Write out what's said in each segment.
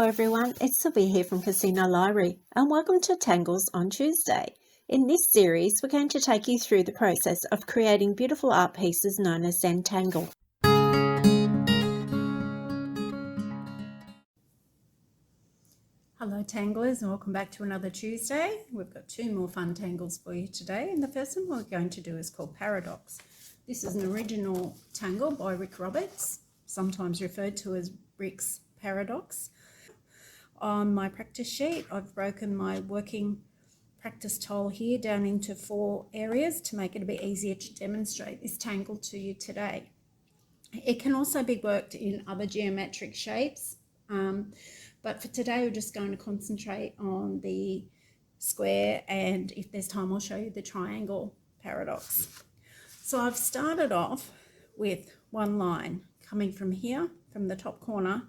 Hello everyone, it's Sylvia here from Casino Library and welcome to Tangles on Tuesday. In this series, we're going to take you through the process of creating beautiful art pieces known as tangle. Hello Tanglers, and welcome back to another Tuesday. We've got two more fun tangles for you today, and the first one we're going to do is called Paradox. This is an original tangle by Rick Roberts, sometimes referred to as Rick's Paradox. On my practice sheet, I've broken my working practice tile here down into 4 areas to make it a bit easier to demonstrate this tangle to you today. It can also be worked in other geometric shapes, but for today we're just going to concentrate on the square, and if there's time I'll show you the triangle paradox. So I've started off with one line coming from here, from the top corner,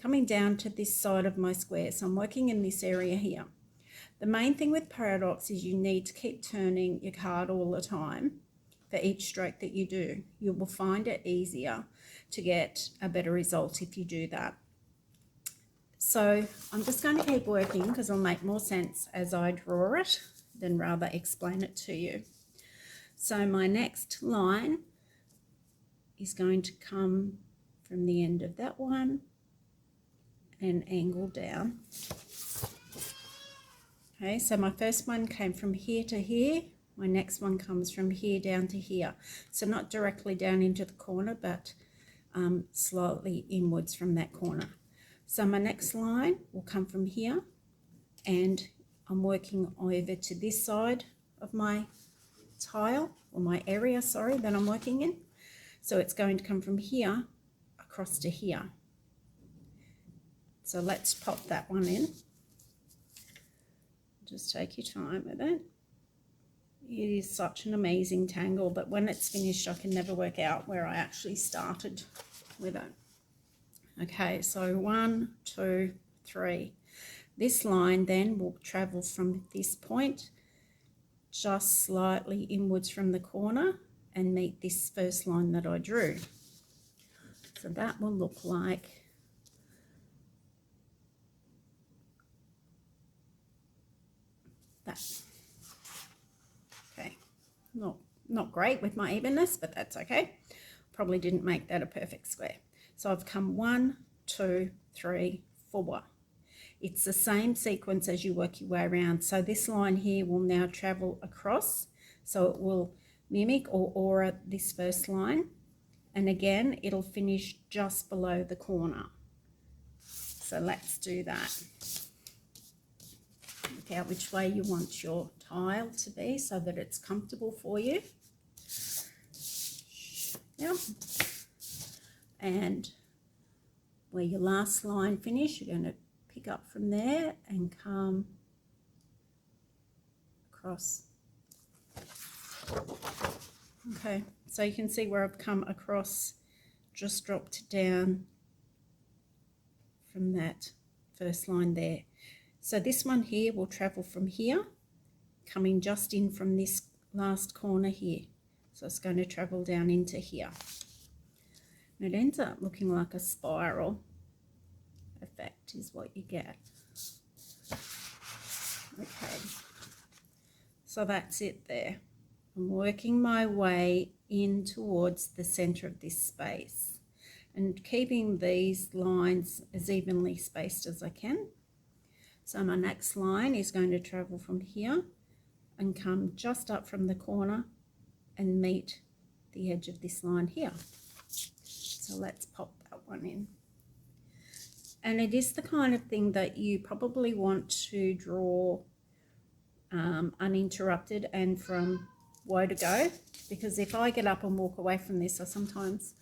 coming down to this side of my square. So I'm working in this area here. The main thing with paradox is you need to keep turning your card all the time for each stroke that you do. You will find it easier to get a better result if you do that. So I'm just going to keep working because it'll make more sense as I draw it than rather explain it to you. So my next line is going to come from the end of that one and angle down. Okay, so my first one came from here to here. My next one comes from here down to here. So not directly down into the corner, but slightly inwards from that corner. So my next line will come from here, and I'm working over to this side of my tile, or my area, sorry, that I'm working in. So it's going to come from here across to here. So let's pop that one in. Just take your time with it. It is such an amazing tangle, but when it's finished I can never work out where I actually started with it. Okay, so 1, 2, 3. This line then will travel from this point just slightly inwards from the corner and meet this first line that I drew. So that will look like that. Okay, not great with my evenness, but that's okay. Probably didn't make that a perfect square. So I've come 1, 2, 3, 4. It's the same sequence as you work your way around. So this line here will now travel across, so it will mimic or aura this first line, and again it'll finish just below the corner. So let's do that. Work out which way you want your tile to be so that it's comfortable for you. Yep. And where your last line finished, you're going to pick up from there and come across. Okay, so you can see where I've come across, just dropped down from that first line there. So this one here will travel from here, coming just in from this last corner here. So it's going to travel down into here. And it ends up looking like a spiral effect is what you get. Okay, so that's it there. I'm working my way in towards the center of this space and keeping these lines as evenly spaced as I can. So my next line is going to travel from here and come just up from the corner and meet the edge of this line here. So let's pop that one in. And it is the kind of thing that you probably want to draw uninterrupted and from woe to go, because if I get up and walk away from this, I sometimes,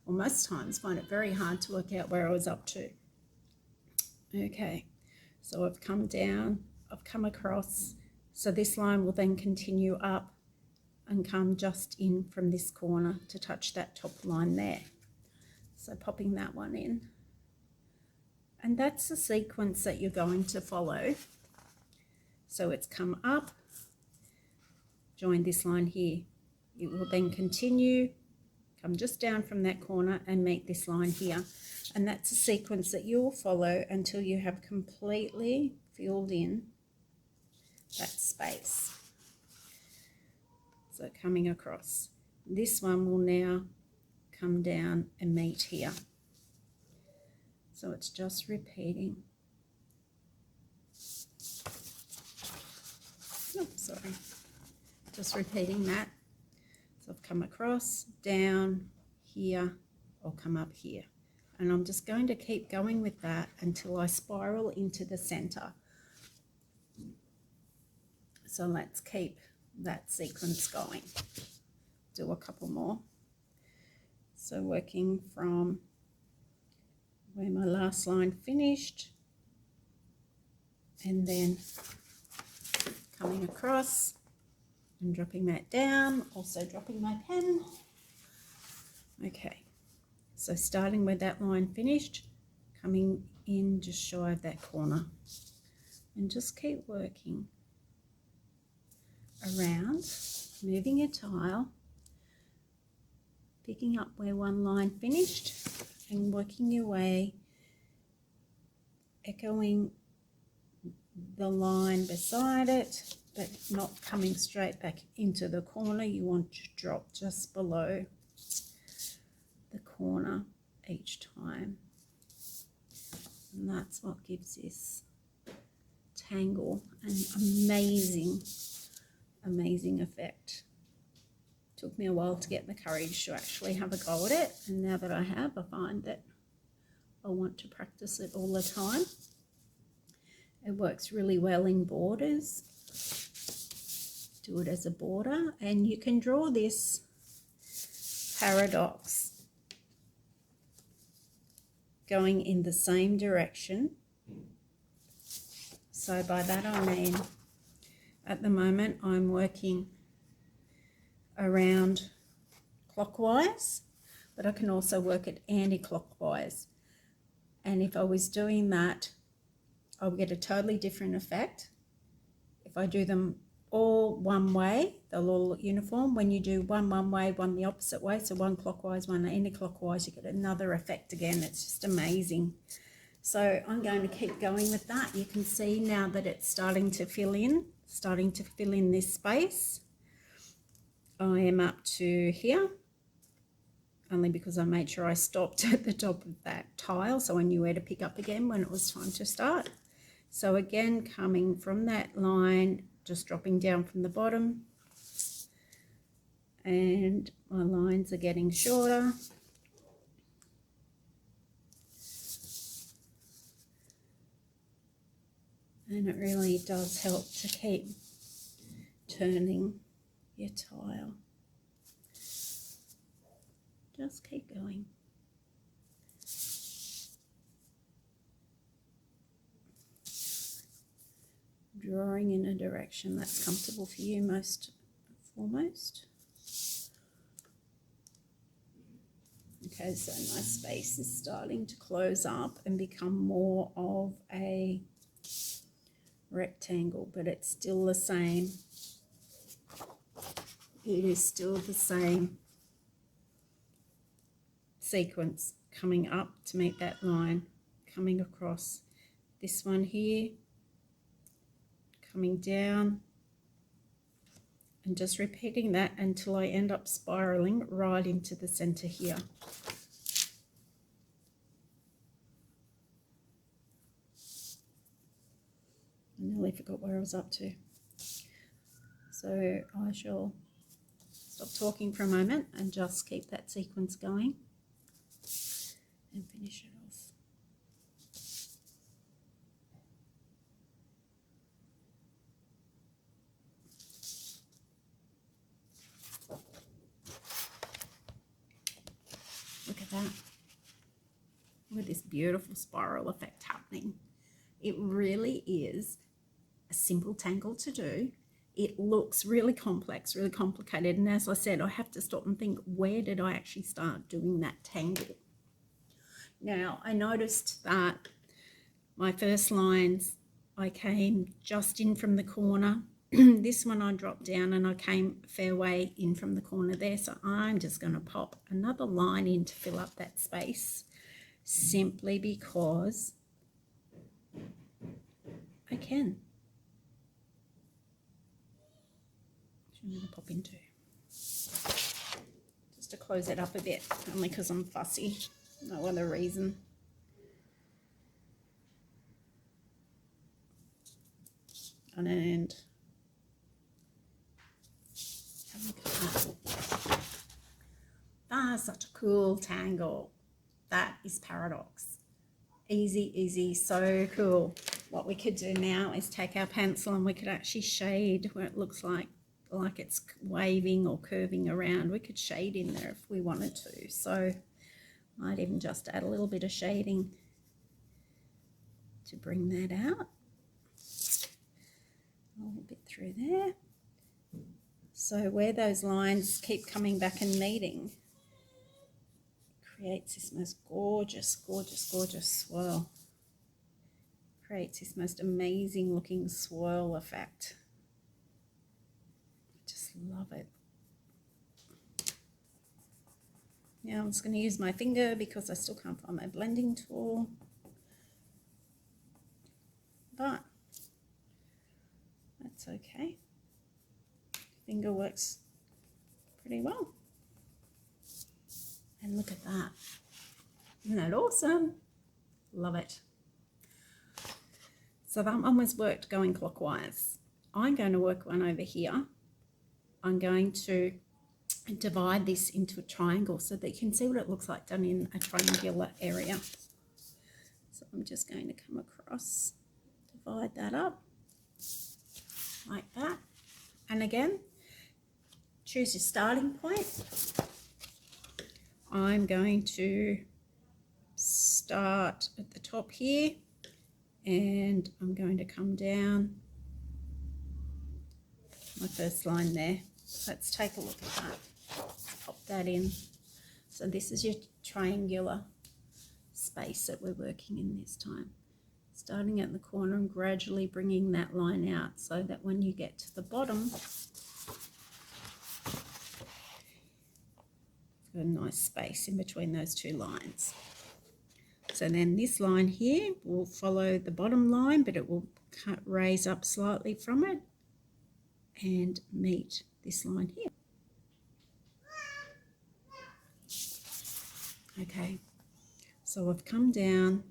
or most times, find it very hard to work out where I was up to. Okay, so I've come down, I've come across, so this line will then continue up and come just in from this corner to touch that top line there. So popping that one in. And that's the sequence that you're going to follow. So it's come up, join this line here. It will then continue come just down from that corner and meet this line here. And that's a sequence that you'll follow until you have completely filled in that space. So coming across. This one will now come down and meet here. So it's just repeating. Oh, sorry. Just repeating that. So I've come across, down, here, I'll come up here. And I'm just going to keep going with that until I spiral into the center. So let's keep that sequence going. Do a couple more. So working from where my last line finished, and then coming across and dropping that down, also dropping my pen. Okay, so starting where that line finished, coming in just shy of that corner, and just keep working around, moving your tile, picking up where one line finished and working your way, echoing the line beside it, but not coming straight back into the corner. You want to drop just below the corner each time. And that's what gives this tangle an amazing effect. Took me a while to get the courage to actually have a go at it, and now that I have, I find that I want to practice it all the time. It works really well in borders. Do it as a border, and you can draw this paradox going in the same direction. So by that I mean, at the moment I'm working around clockwise, but I can also work it anti-clockwise. And if I was doing that, I'll get a totally different effect. If I do them all one way, they'll all look uniform. When you do one way, one the opposite way, so one clockwise, one anti-clockwise, you get another effect again. It's just amazing. So I'm going to keep going with that. You can see now that it's starting to fill in this space. I am up to here, only because I made sure I stopped at the top of that tile so I knew where to pick up again when it was time to start. So again, coming from that line, just dropping down from the bottom, and my lines are getting shorter. And it really does help to keep turning your tile. Just keep going. Drawing in a direction that's comfortable for you most foremost. Okay, so my space is starting to close up and become more of a rectangle, but it's still the same. It is still the same sequence, coming up to meet that line, coming across this one here, coming down, and just repeating that until I end up spiraling right into the center here. I nearly forgot where I was up to. So I shall stop talking for a moment and just keep that sequence going and finish it off. Look at that. Look at this beautiful spiral effect happening. It really is a simple tangle to do. It looks really complex, really complicated. And as I said, I have to stop and think, where did I actually start doing that tangle? Now, I noticed that my first lines, I came just in from the corner this one I dropped down and I came a fair way in from the corner there, so I'm just going to pop another line in to fill up that space, simply because I can. I'm going to pop into just to close it up a bit, only because I'm fussy, no other reason. And look at that. Ah, such a cool tangle. That is Paradox. Easy, easy, so cool. What we could do now is take our pencil and we could actually shade where it looks like it's waving or curving around. We could shade in there if we wanted to. So might even just add a little bit of shading to bring that out. A little bit through there. So where those lines keep coming back and meeting, creates this most gorgeous, gorgeous, gorgeous swirl. Creates this most amazing looking swirl effect. I just love it. Now I'm just going to use my finger because I still can't find my blending tool. But that's okay. Finger works pretty well. And look at that. Isn't that awesome? Love it. So that one was worked going clockwise. I'm going to work one over here. I'm going to divide this into a triangle so that you can see what it looks like done in a triangular area. So I'm just going to come across, divide that up like that. And again, choose your starting point. I'm going to start at the top here and I'm going to come down my first line there. Let's take a look at that. Let's pop that in. So this is your triangular space that we're working in this time. Starting at the corner and gradually bringing that line out so that when you get to the bottom, a nice space in between those two lines. So then this line here will follow the bottom line, but it will raise up slightly from it and meet this line here. Okay, so I've come down,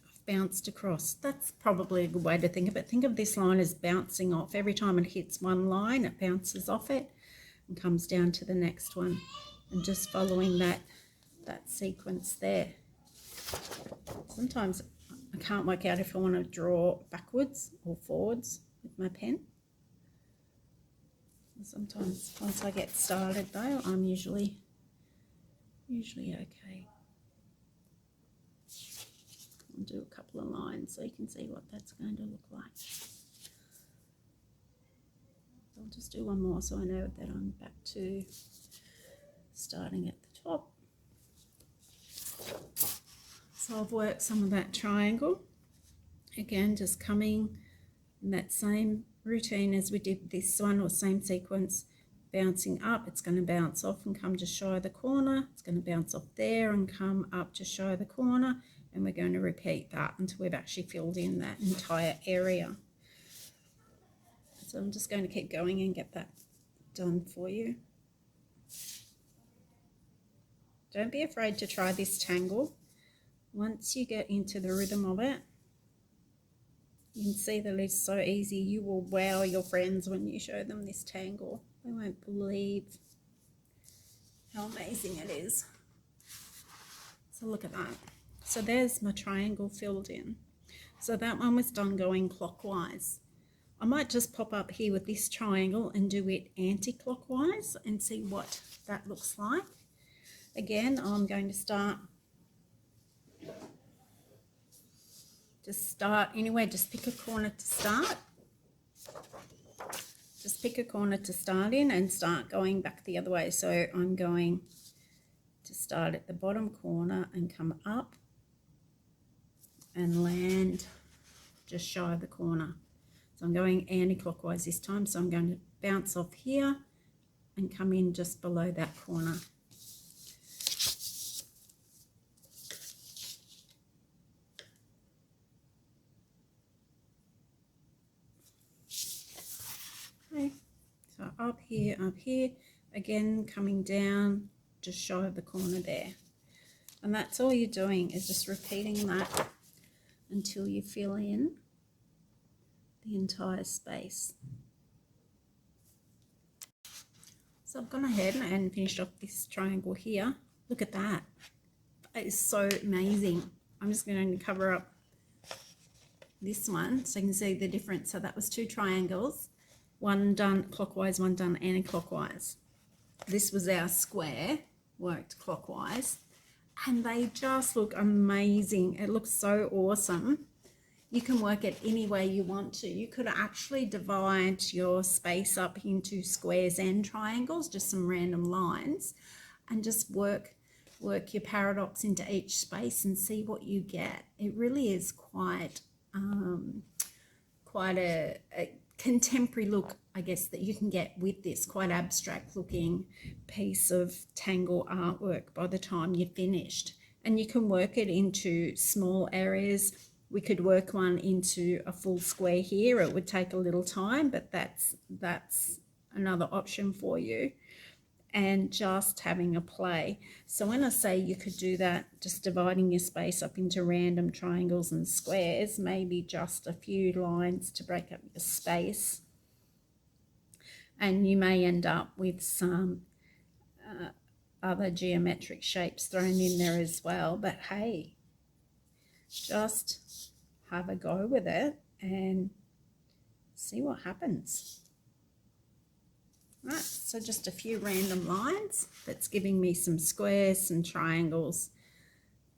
I've bounced across. That's probably a good way to think of it. Think of this line as bouncing off. Every time it hits one line, it bounces off it and comes down to the next one. And just following that sequence there. Sometimes I can't work out if I want to draw backwards or forwards with my pen. Sometimes once I get started though, I'm usually okay. I'll do a couple of lines so you can see what that's going to look like. I'll just do one more so I know that I'm back to starting at the top. So I've worked some of that triangle. Again, just coming in that same routine as we did this one, or same sequence, bouncing up. It's going to bounce off and come just shy of the corner. It's going to bounce off there and come up just shy of the corner. And we're going to repeat that until we've actually filled in that entire area. So I'm just going to keep going and get that done for you. Don't be afraid to try this tangle. Once you get into the rhythm of it, you can see that it's so easy. You will wow your friends when you show them this tangle. They won't believe how amazing it is. So look at that. So there's my triangle filled in. So that one was done going clockwise. I might just pop up here with this triangle and do it anti-clockwise and see what that looks like. Again, I'm going to start anywhere, just pick a corner to start. Just pick a corner to start in and start going back the other way. So I'm going to start at the bottom corner and come up and land just shy of the corner. So I'm going anti-clockwise this time. So I'm going to bounce off here and come in just below that corner. Okay, so up here, again coming down just shy of the corner there. And that's all you're doing, is just repeating that until you fill in the entire space. So I've gone ahead and finished off this triangle here. Look at that. That is so amazing. I'm just going to cover up this one so you can see the difference. So that was 2 triangles, one done clockwise, one done anti-clockwise. This was our square, worked clockwise, and they just look amazing. It looks so awesome. You can work it any way you want to. You could actually divide your space up into squares and triangles, just some random lines, and just work your paradox into each space and see what you get. It really is quite a contemporary look, I guess, that you can get with this quite abstract looking piece of tangle artwork by the time you're finished. And you can work it into small areas. We could work one into a full square here. It would take a little time, but that's another option for you. And just having a play. So when I say you could do that, just dividing your space up into random triangles and squares, maybe just a few lines to break up your space. And you may end up with some other geometric shapes thrown in there as well. But hey, just have a go with it and see what happens. Right, so just a few random lines. That's giving me some squares, some triangles.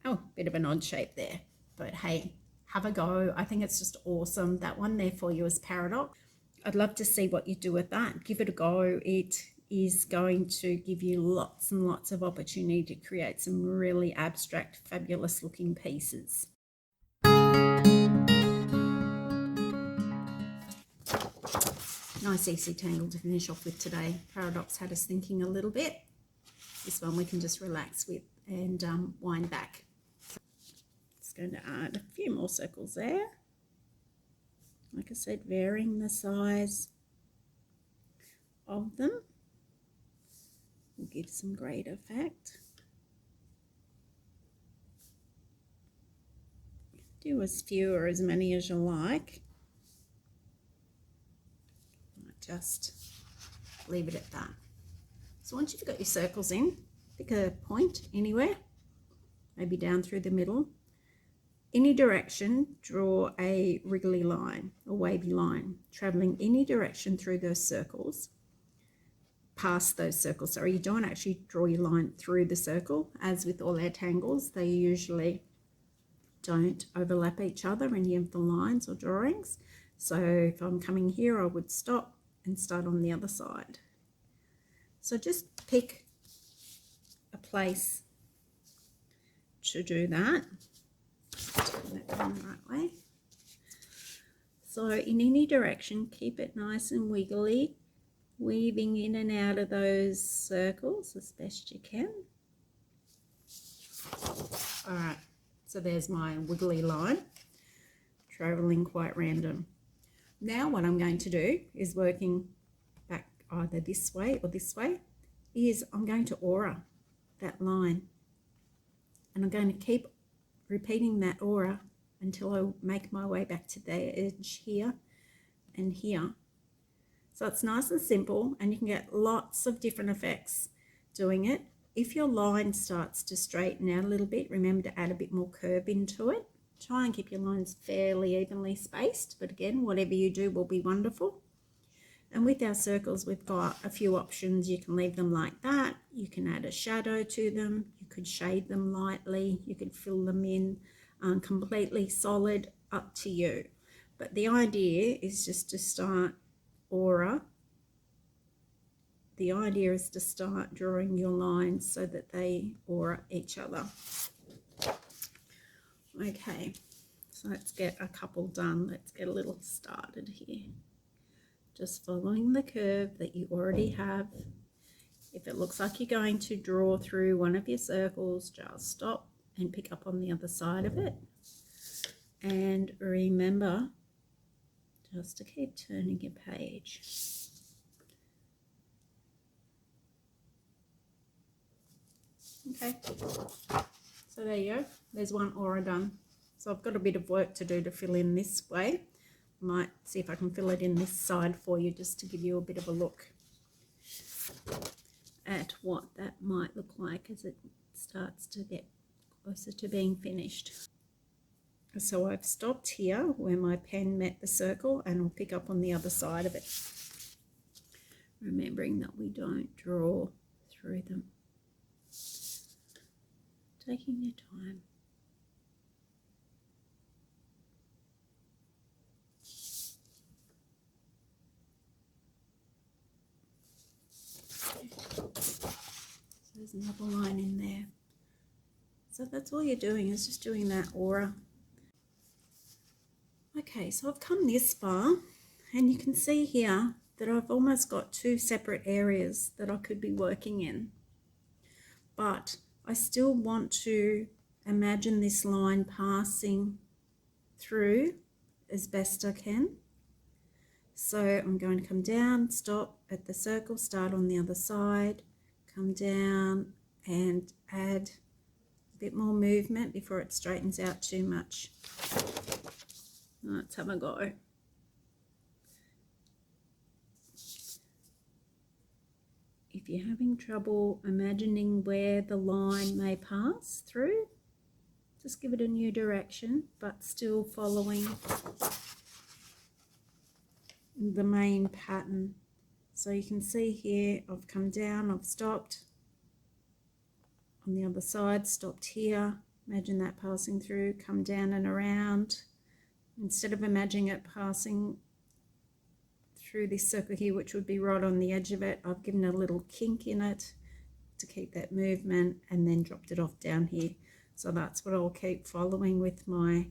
Oh, bit of an odd shape there. But hey, have a go. I think it's just awesome. That one there for you is paradox. I'd love to see what you do with that. Give it a go. It is going to give you lots and lots of opportunity to create some really abstract, fabulous looking pieces. Nice easy tangle to finish off with today. Paradox had us thinking a little bit. This one we can just relax with and wind back. Just going to add a few more circles there. Like I said, varying the size of them will give some great effect. Do as few or as many as you like. Just leave it at that. So once you've got your circles in, pick a point anywhere, maybe down through the middle. Any direction, draw a wriggly line, a wavy line, traveling any direction through those circles, past those circles. Sorry, you don't actually draw your line through the circle. As with all our tangles, they usually don't overlap each other, any of the lines or drawings. So if I'm coming here, I would stop and start on the other side. So just pick a place to do that. Turn that down the right way. So in any direction, keep it nice and wiggly, weaving in and out of those circles as best you can. All right, so there's my wiggly line, traveling quite random. Now what I'm going to do is working back either this way or this way, is I'm going to aura that line. And I'm going to keep repeating that aura until I make my way back to the edge here and here. So it's nice and simple, and you can get lots of different effects doing it. If your line starts to straighten out a little bit, remember to add a bit more curve into it. Try and keep your lines fairly evenly spaced, but again, whatever you do will be wonderful. And with our circles, we've got a few options. You can leave them like that. You can add a shadow to them. You could shade them lightly. You could fill them in completely solid, up to you. But the idea is just to start aura. The idea is to start drawing your lines so that they aura each other. Okay, So let's get a couple done. Let's get a little started here. Just following the curve that you already have. If it looks like you're going to draw through one of your circles, just stop and pick up on the other side of it. And remember just to keep turning your page. Okay, so there you go. There's one aura done. So I've got a bit of work to do to fill in this way. I might see if I can fill it in this side for you just to give you a bit of a look at what that might look like as it starts to get closer to being finished. So I've stopped here where my pen met the circle, and I'll pick up on the other side of it, remembering that we don't draw through them. Taking your time. So there's another line in there. So that's all you're doing, is just doing that aura. Okay, so I've come this far, and you can see here that I've almost got two separate areas that I could be working in. But I still want to imagine this line passing through as best I can. So I'm going to come down, stop at the circle, start on the other side, come down and add a bit more movement before it straightens out too much. Let's have a go. If you're having trouble imagining where the line may pass through, just give it a new direction, but still following the main pattern. So you can see here, I've come down, I've stopped on the other side, stopped here. Imagine that passing through, come down and around. Instead of imagining it passing through this circle here, which would be right on the edge of it, I've given a little kink in it to keep that movement, and then dropped it off down here. So that's what I'll keep following with my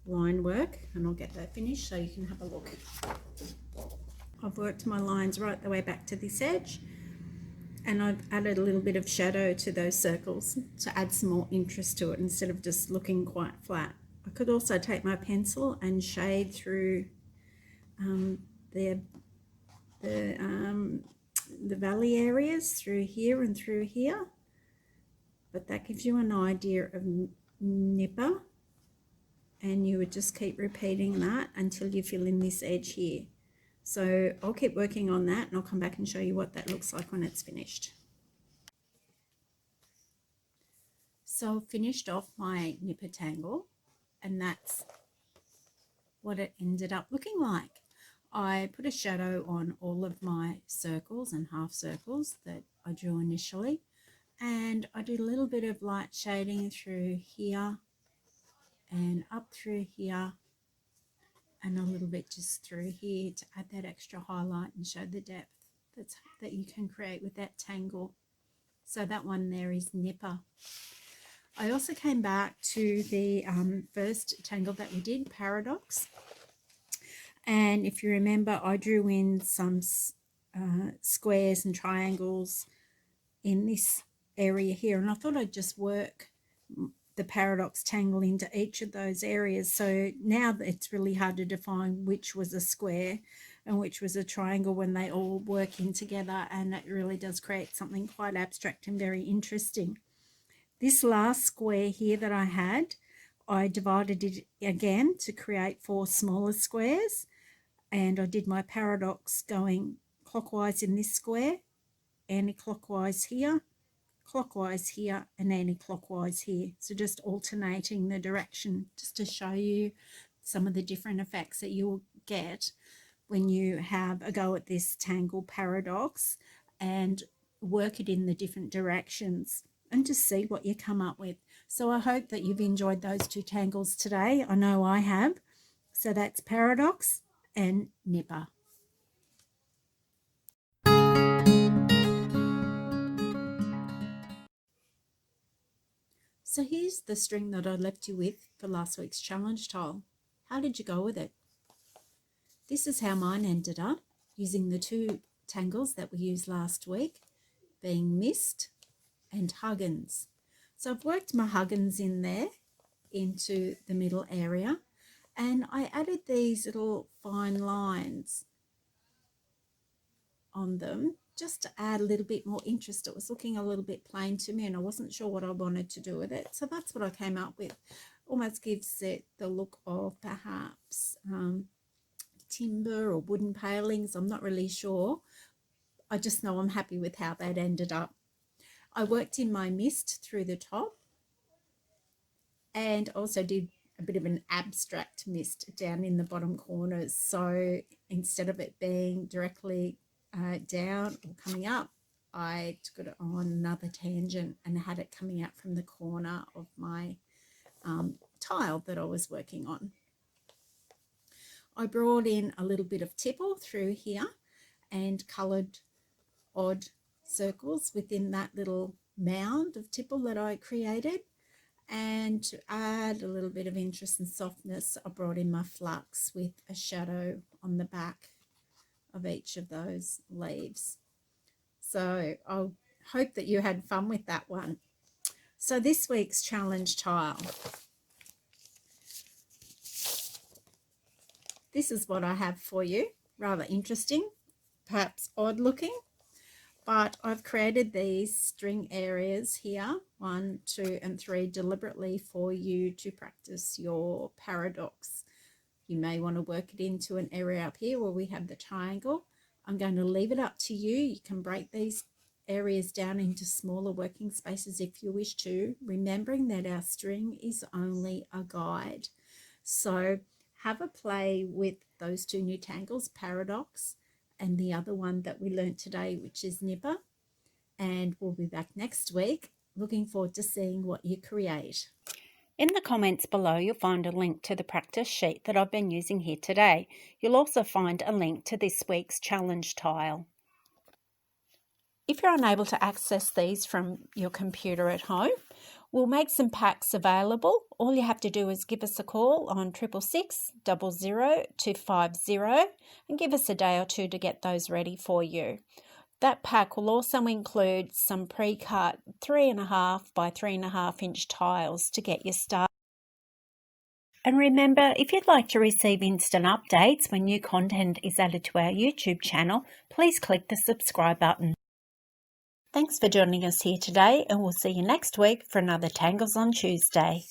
line work, and I'll get that finished so you can have a look. I've worked my lines right the way back to this edge, and I've added a little bit of shadow to those circles to add some more interest to it instead of just looking quite flat. I could also take my pencil and shade through the valley areas through here and through here, but that gives you an idea of Nipa, and you would just keep repeating that until you fill in this edge here. So I'll keep working on that, and I'll come back and show you what that looks like when it's finished. So I've finished off my Nipa tangle, and that's what it ended up looking like. I put a shadow on all of my circles and half circles that I drew initially, and I did a little bit of light shading through here and up through here, and a little bit just through here to add that extra highlight and show the depth that you can create with that tangle. So that one there is Nipa. I also came back to the first tangle that we did, Paradox. And if you remember, I drew in some squares and triangles in this area here, and I thought I'd just work the paradox tangle into each of those areas. So now it's really hard to define which was a square and which was a triangle when they all work in together, and it really does create something quite abstract and very interesting. This last square here that I had, I divided it again to create 4 smaller squares, and I did my paradox going clockwise in this square, anti-clockwise here, clockwise here, and anti-clockwise here. So just alternating the direction, just to show you some of the different effects that you'll get when you have a go at this tangle paradox and work it in the different directions and just see what you come up with. So I hope that you've enjoyed those 2 tangles today. I know I have. So that's Paradox and Nipa. So here's the string that I left you with for last week's challenge tile. How did you go with it? This is how mine ended up, using the two tangles that we used last week, being Mist and Huggins. So I've worked my Huggins in there into the middle area, and I added these little fine lines on them just to add a little bit more interest. It was looking a little bit plain to me and I wasn't sure what I wanted to do with it. So that's what I came up with. Almost gives it the look of perhaps timber or wooden palings. I'm not really sure. I just know I'm happy with how that ended up. I worked in my mist through the top and also did a bit of an abstract mist down in the bottom corners. So instead of it being directly down or coming up, I took it on another tangent and had it coming out from the corner of my tile that I was working on. I brought in a little bit of tipple through here and coloured odd circles within that little mound of tipple that I created. And to add a little bit of interest and softness, I brought in my flux with a shadow on the back of each of those leaves. So I hope that you had fun with that one. So this week's challenge tile. This is what I have for you. Rather interesting, perhaps odd looking, but I've created these string areas here, 1, 2, and 3, deliberately for you to practice your paradox. You may want to work it into an area up here where we have the triangle. I'm going to leave it up to you. You can break these areas down into smaller working spaces if you wish to, remembering that our string is only a guide. So have a play with those two new tangles, paradox, and the other one that we learned today, which is Nipa. And we'll be back next week. Looking forward to seeing what you create. In the comments below, you'll find a link to the practice sheet that I've been using here today. You'll also find a link to this week's challenge tile. If you're unable to access these from your computer at home, we'll make some packs available. All you have to do is give us a call on 666 00 250 and give us a day or two to get those ready for you. That pack will also include some pre-cut 3.5 by 3.5 inch tiles to get you started. And remember, if you'd like to receive instant updates when new content is added to our YouTube channel, please click the subscribe button. Thanks for joining us here today, and we'll see you next week for another Tangles on Tuesday.